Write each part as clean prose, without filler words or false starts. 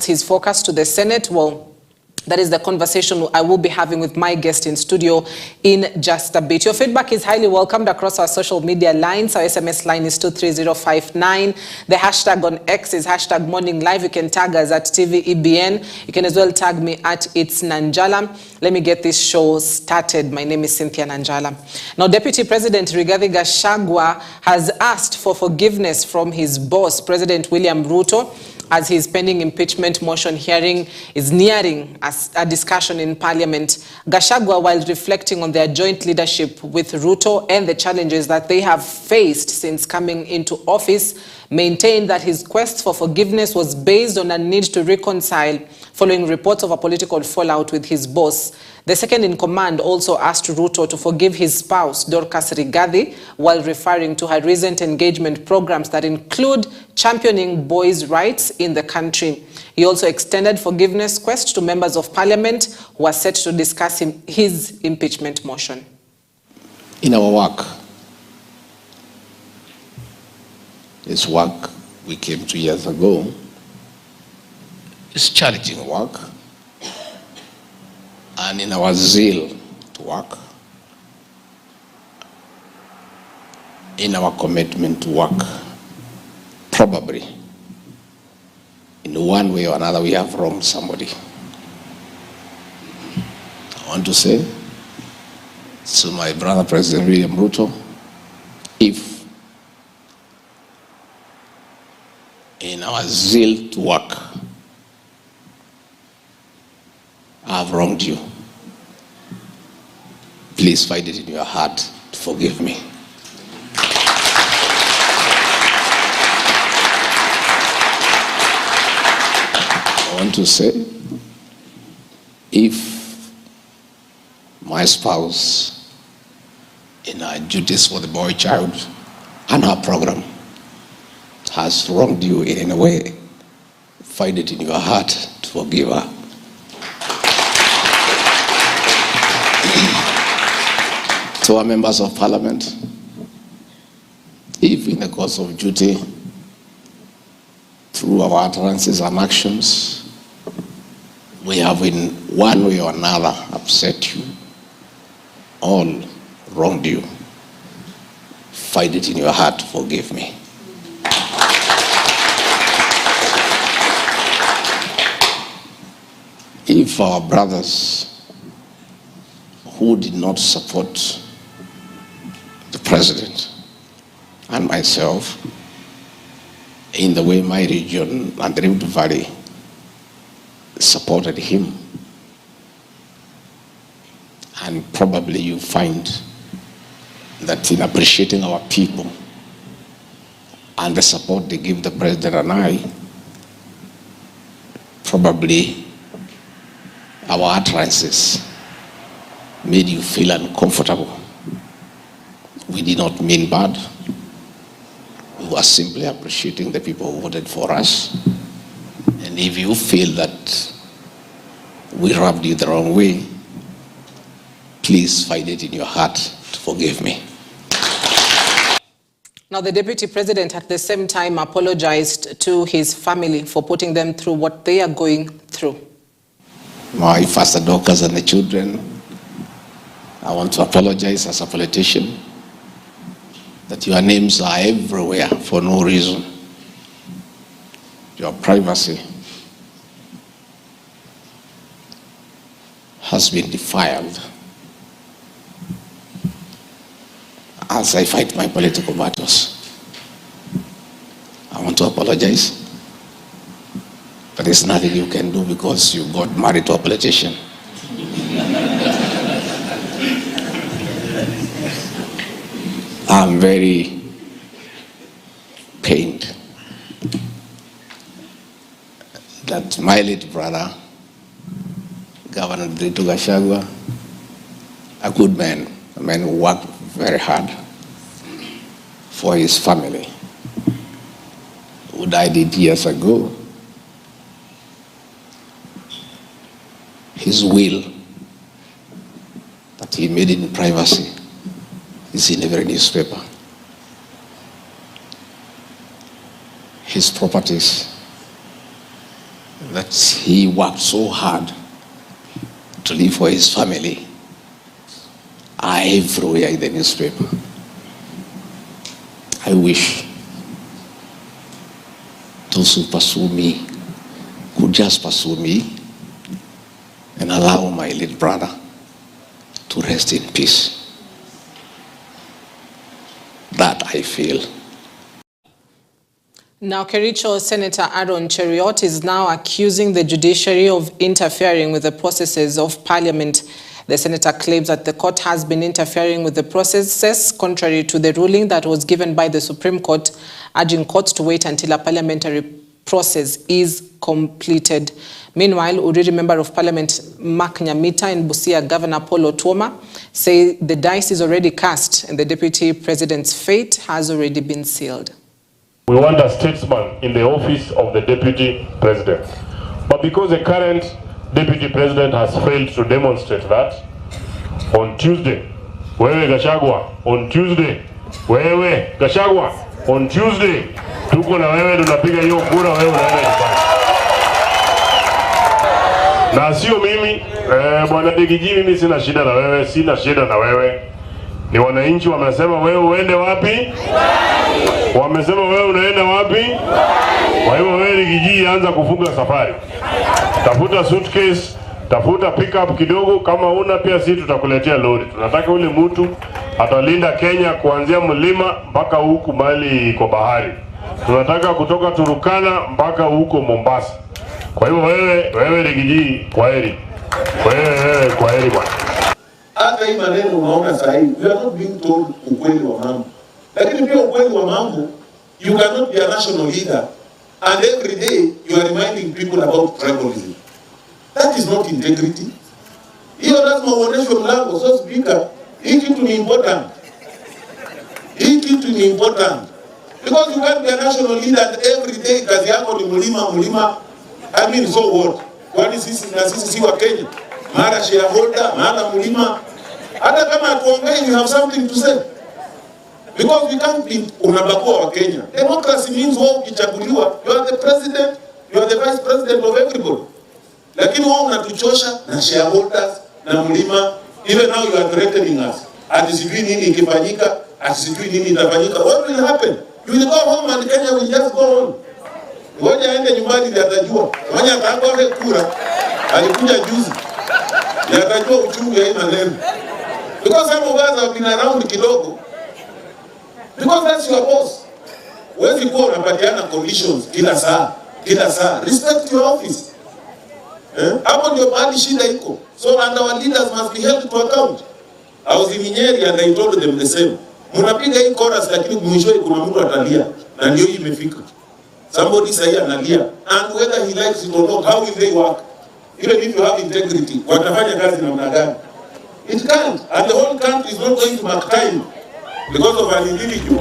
his focus to the Senate. Well, that is the conversation I will be having with my guest in studio in just a bit. Your feedback is highly welcomed across our social media lines. Our SMS line is 23059. The hashtag on X is hashtag Morning Live. You can tag us at TV EBN. You can as well tag me at It's Nanjala. Let me get this show started. My name is Cynthia Nanjala. Now, Deputy President Rigathi Gachagua has asked for forgiveness from his boss, President William Ruto, as his pending impeachment motion hearing is nearing a discussion in Parliament. Gachagua, while reflecting on their joint leadership with Ruto and the challenges that they have faced since coming into office, maintained that his quest for forgiveness was based on a need to reconcile following reports of a political fallout with his boss. The second in command also asked Ruto to forgive his spouse, Dorcas Rigathi, while referring to her recent engagement programs that include championing boys' rights in the country. He also extended forgiveness quest to members of parliament who are set to discuss his impeachment motion. In our work, this work we came 2 years ago, it's challenging work. And in our zeal to work, in our commitment to work, probably in one way or another we have wronged somebody. I want to say to my brother President William Ruto, if in our zeal to work I have wronged you, please find it in your heart to forgive me. I want to say, if my spouse, in her duties for the boy child and her program, has wronged you in any way, find it in your heart to forgive her. To our members of parliament, if in the course of duty, through our utterances and actions, we have in one way or another upset you, all wronged you, find it in your heart to forgive me. If our brothers who did not support the president and myself in the way my region and the Rift Valley supported him, and probably you find that in appreciating our people and the support they give the president and I, probably our utterances made you feel uncomfortable. We did not mean bad. We were simply appreciating the people who voted for us. And if you feel that we rubbed you the wrong way, please find it in your heart to forgive me. Now, the Deputy President at the same time apologized to his family for putting them through what they are going through. My Pastor Dorcas and the children, I want to apologize as a politician that your names are everywhere for no reason. Your privacy has been defiled as I fight my political battles. I want to apologize, but there's nothing you can do because you got married to a politician. I'm very pained that my late brother, Governor Rigathi Gachagua, a good man, a man who worked very hard for his family, who died 8 years ago, his will that he made in privacy is in every newspaper. His properties that He worked so hard to live for his family. Everywhere in the newspaper. I wish those who pursue me could just pursue me and allow my little brother to rest in peace. That I feel. Now, Kericho Senator Aaron Cheriot is now accusing the judiciary of interfering with the processes of Parliament. The senator claims that the court has been interfering with the processes, contrary to the ruling that was given by the Supreme Court, urging courts to wait until a parliamentary process is completed. Meanwhile, Uriri Member of Parliament Mark Nyamita and Busia Governor Paul Otuoma say the dice is already cast and the Deputy President's fate has already been sealed. We want a statesman in the office of the Deputy President. But because the current Deputy President has failed to demonstrate that, on Tuesday, wewe Gachagua, on Tuesday, wewe Gachagua, on Tuesday, tuko na wewe tunapiga hiyo kura, wewe unaenda nyumbani. Na sio mimi, bwana Digiji, mimi sina shida na wewe, sina shida na wewe. Ni wananchi wamesema wewe uende wapi? Wamesema wewe unaenda wapi? Kwa hivyo wewe Digiji, anza kufunga safari. Tafuta suitcase, tafuta pickup kidogo, kama una pia sisi tutakuletea lori. Tunataka ule mtu atalinda Kenya kuanzia mlima mpaka huku mali kwa bahari. Tunataka kutoka Turukana mpaka huko Mombasa. Kwa hivyo wewe Rigiji, kwaheri. Wewe kwaheri bwana. Hata hii maneno unaona sasa hivi, we are not being told ukweli wa mambo. Lakini pia ukweli wa mambo, you cannot be a national leader and every day you are reminding people about tribalism. That is not integrity. Hiyo lazima uoneshe mlango. So speaker, hii kitu ni important. Hii kitu ni important. Because you can't be a national leader and every day kazi yako ni mlima. I mean, so what? Kwani sisi si wa Kenya? Mara shareholder, mara mlima. Hata kama atuongei, we have something to say. Because we can't be unabakua wa Kenya. Democracy means wewe ukichaguliwa, you are the president, you are the vice president of everybody. Lakini wao unatuchosha na shareholders na mlima. Even now you are threatening us. Ati sijui nini ikifanyika, ati sijui nini itafanyika. What will happen? You will go home and Kenya will just go on. Ngoja aende nyumbani ndio atajua. Ngoja ataangoe kura. Alikuja juzi. Ndio atajua uchungu ya hii maneno. Because some of us have been around kidogo. Because that's your boss. Huwezi kuwa unapatiana conditions kila saa. Respect your office. Hapo ndio mahali shida iko. So and our leaders must be held to account. I was in Nyeri and I told them the same. Mnapiga hii chorus lakini mwisho kuna mtu atalia. Na ndio hii imefika. Somebody say analia. And whether he likes it or not, how will they work? Even if you have integrity, watafanya kazi namna gani? It can't. And the whole country is not going to mark time because of an individual.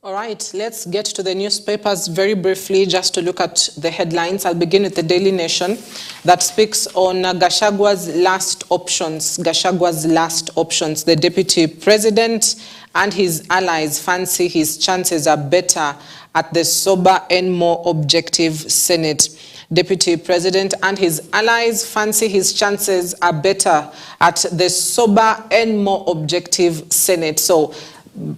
All right, let's get to the newspapers very briefly just to look at the headlines. I'll begin with the Daily Nation that speaks on Gashagua's last options. Gashagua's last options. The Deputy President and his allies fancy his chances are better at the sober and more objective Senate. Deputy President and his allies fancy his chances are better at the sober and more objective Senate. So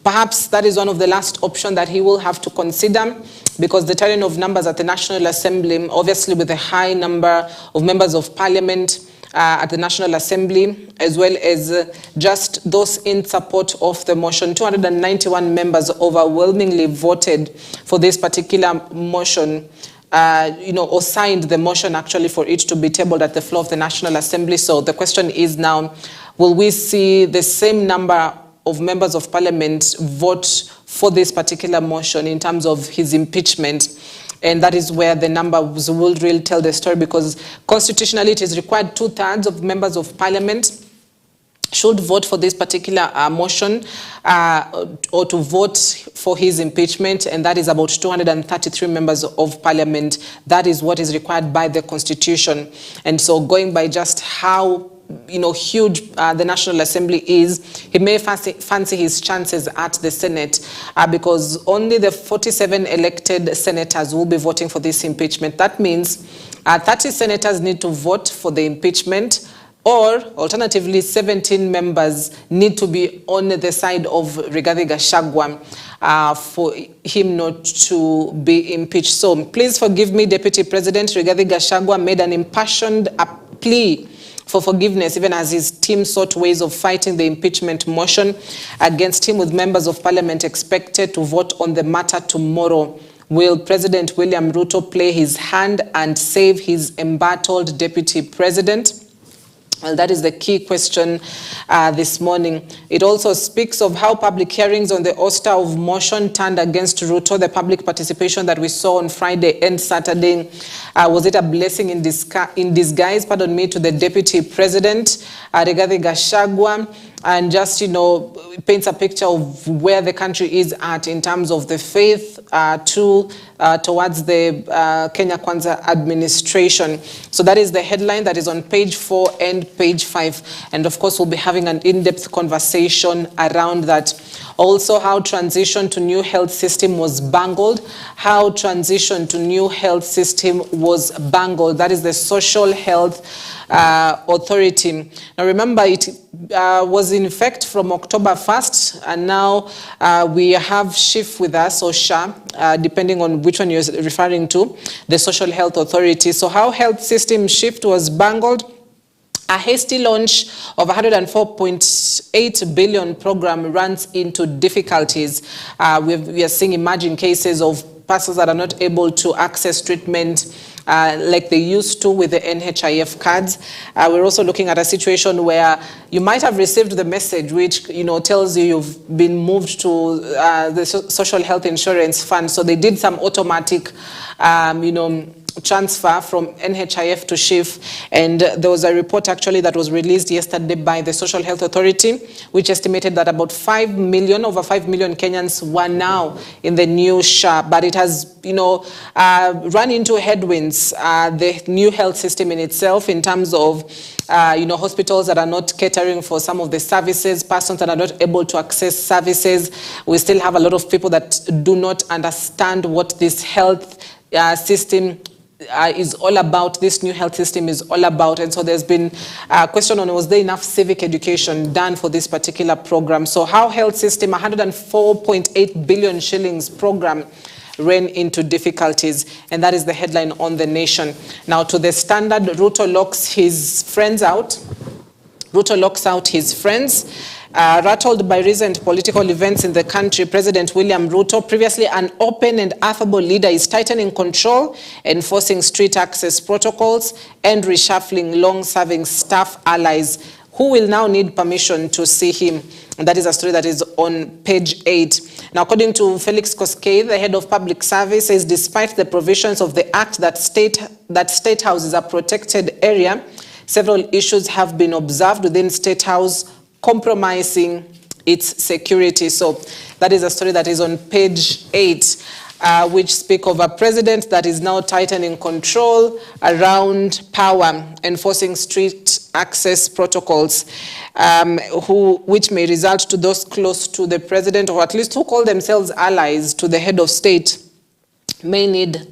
perhaps that is one of the last options that he will have to consider, because the tallying of numbers at the National Assembly, obviously with a high number of members of Parliament at the National Assembly, as well as just those in support of the motion. 291 members overwhelmingly voted for this particular motion, or signed the motion actually for it to be tabled at the floor of the National Assembly. So the question is now, will we see the same number of members of parliament vote for this particular motion in terms of his impeachment. And that is where the numbers will really tell the story, because constitutionally it is required 2/3 of members of parliament should vote for this particular motion or to vote for his impeachment, and that is about 233 members of parliament. That is what is required by the constitution. And so going by just how huge the National Assembly is, he may fancy his chances at the Senate because only the 47 elected senators will be voting for this impeachment. That means 30 senators need to vote for the impeachment, or alternatively 17 members need to be on the side of Rigathi Gachagua for him not to be impeached. So please forgive me, Deputy President Rigathi Gachagua made an impassioned plea for forgiveness, even as his team sought ways of fighting the impeachment motion against him, with members of parliament expected to vote on the matter tomorrow. Will President William Ruto play his hand and save his embattled deputy president? Well, that is the key question this morning. It also speaks of how public hearings on the Oster of motion turned against Ruto, the public participation that we saw on Friday and Saturday. Was it a blessing in disguise, to the Deputy President, Rigathi Gachagua? And just, paints a picture of where the country is at in terms of the faith towards the Kenya Kwanza administration. So that is the headline that is on page 4 and page 5. And of course, we'll be having an in-depth conversation around that. Also, how transition to new health system was bungled. How transition to new health system was bungled. That is the Social Health Authority. Now remember, it was in effect from October 1st, and now we have SHIF with us, or SHA, depending on which one you're referring to, the Social Health Authority. So how health system shift was bungled. A hasty launch of 104.8 billion program runs into difficulties. We are seeing emerging cases of persons that are not able to access treatment like they used to with the NHIF cards. We're also looking at a situation where you might have received the message which tells you you've been moved to the Social Health Insurance Fund. So they did some automatic transfer from NHIF to SHIF, and there was a report actually that was released yesterday by the Social Health Authority, which estimated that about over 5 million Kenyans were now in the new SHA, but it has run into headwinds, the new health system in itself, in terms of hospitals that are not catering for some of the services, persons that are not able to access services. We still have a lot of people that do not understand what this health system is all about, this new health system is all about. And so there's been a question on, was there enough civic education done for this particular program? So how health system, 104.8 billion shillings program ran into difficulties, and that is the headline on The Nation. Now to the Standard, Ruto locks his friends out. Ruto locks out his friends. Rattled by recent political events in the country, President William Ruto, previously an open and affable leader, is tightening control, enforcing street access protocols, and reshuffling long-serving staff allies who will now need permission to see him. And that is a story that is on page 8. Now, according to Felix Koskei, the head of public service, says despite the provisions of the act that State House is a protected area, several issues have been observed within State House compromising its security. So that is a story that is on page 8, which speak of a president that is now tightening control around power, enforcing street access protocols, which may result to those close to the president, or at least who call themselves allies to the head of state, may need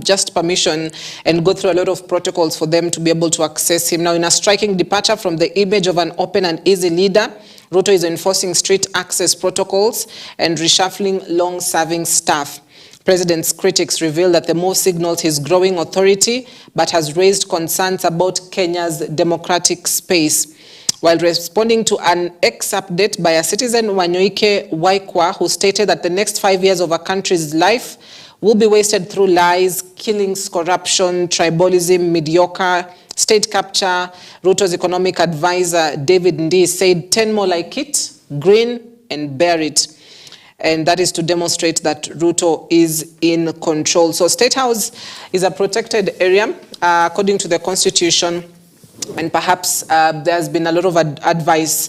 just permission and go through a lot of protocols for them to be able to access him. Now, in a striking departure from the image of an open and easy leader, Ruto is enforcing street access protocols and reshuffling long-serving staff. President's critics reveal that the move signals his growing authority, but has raised concerns about Kenya's democratic space. While responding to an X-update by a citizen, Wanyoike Waikwa, who stated that the next 5 years of a country's life will be wasted through lies, killings, corruption, tribalism, mediocre, state capture, Ruto's economic advisor, David Ndii, said 10 more like it, green, and bear it. And that is to demonstrate that Ruto is in control. So State House is a protected area, according to the Constitution. And perhaps there's been a lot of advice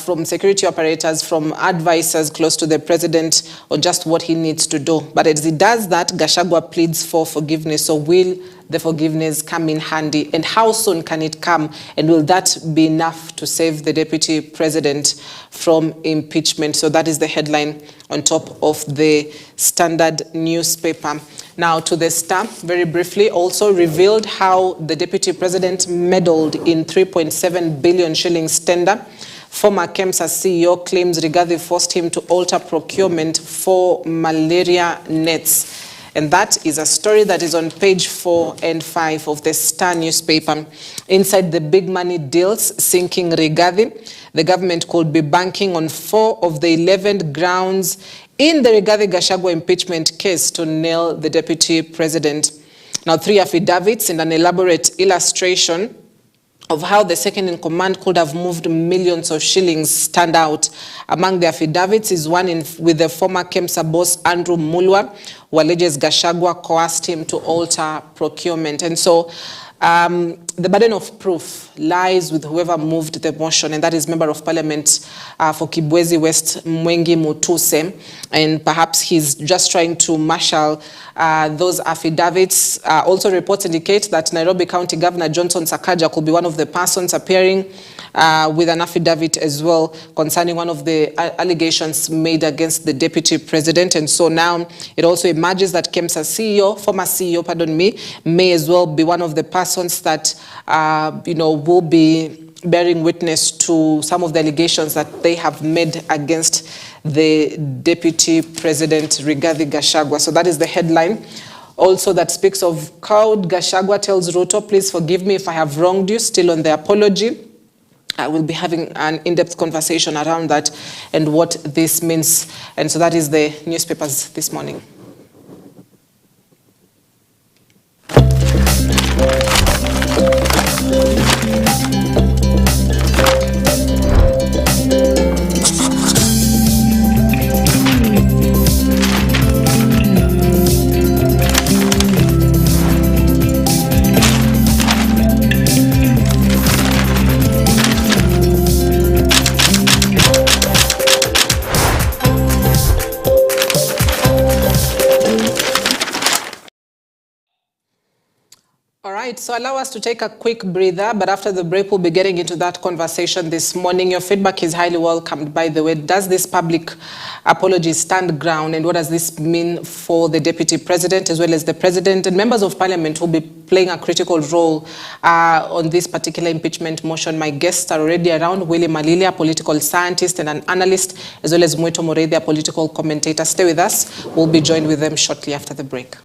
from security operators, from advisors close to the president on just what he needs to do. But as he does that, Gachagua pleads for forgiveness. So will the forgiveness come in handy? And how soon can it come? And will that be enough to save the deputy president from impeachment? So that is the headline on top of the Standard newspaper. Now to the Star, very briefly, also revealed how the deputy president meddled in 3.7 billion shillings tender. Former KEMSA CEO claims Rigathi forced him to alter procurement for malaria nets. And that is a story that is on page 4 and 5 of the Star newspaper. Inside the big money deals sinking Rigathi, the government could be banking on 4 of the 11 grounds in the Rigathi-Gachagua impeachment case to nail the deputy president. Now, 3 affidavits and an elaborate illustration of how the second in command could have moved millions of shillings stand out. Among the affidavits is one with the former KEMSA boss Andrew Mulwa, who alleges Gachagua coerced him to alter procurement. And so the burden of proof lies with whoever moved the motion, and that is Member of Parliament for Kibwezi West, Mwengi Mutuse. And perhaps he's just trying to marshal those affidavits. Also reports indicate that Nairobi County Governor Johnson Sakaja could be one of the persons appearing with an affidavit as well concerning one of the allegations made against the deputy president. And so now it also emerges that KEMSA CEO, former CEO, pardon me, may as well be one of the persons that will be bearing witness to some of the allegations that they have made against the deputy president Rigathi Gachagua. So that is the headline. Also that speaks of cowed Gachagua tells Ruto, please forgive me if I have wronged you, still on the apology. I will be having an in-depth conversation around that and what this means. And so that is the newspapers this morning. All right, so allow us to take a quick breather, but after the break, we'll be getting into that conversation this morning. Your feedback is highly welcomed, by the way. Does this public apology stand ground, and what does this mean for the deputy president as well as the president and members of parliament who will be playing a critical role on this particular impeachment motion? My guests are already around. Willie Malilia, political scientist and an analyst, as well as Mweto Morethi, a political commentator. Stay with us. We'll be joined with them shortly after the break.